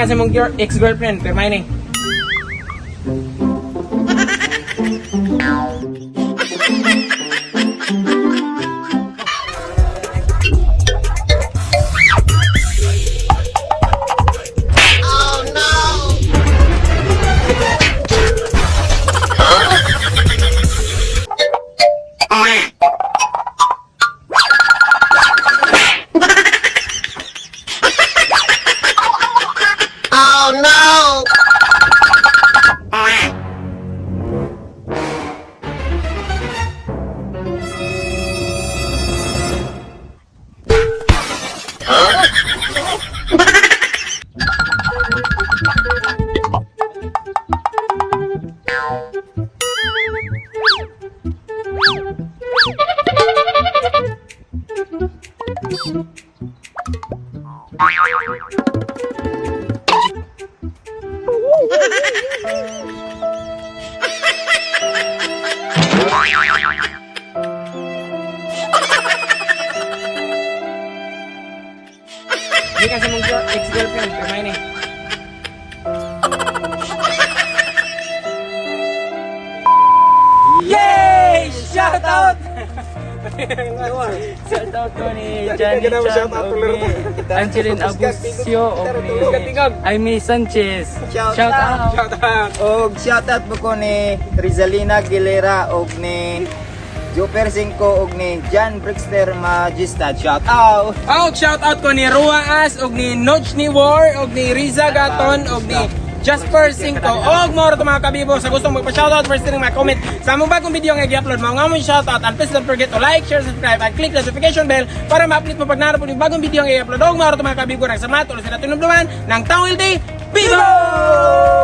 kasi mong ex-girlfriend, pero may ni. Hindi kasi mong ex-girlfriend, pero may ni. Yay! Shout out! Shout out ko ni Johnny Chan o ni Angelin Agusio o ni Aimee Sanchez. Shout out! Shout out! Og shoutout po ko ni Rizalina Aguilera og ni Joper 5 og ni John Brickster Magistad. Shout out! Shout out ko ni Ruaas, og ni Notch ni War, og ni Riza Gaton, og ni Jasper 5, og moro to mga kabibo sa gustong magpa-shoutout first thing mga comment sa among bagong video nga i-upload mo nga mo shoutout, and please don't forget to like, share, subscribe and click the notification bell para ma-update mo pag naroon po yung bagong video nga i-upload. Og moro to mga kabibo, nagsamahat ulit sila tinubluman ng Tawil Day BIBO!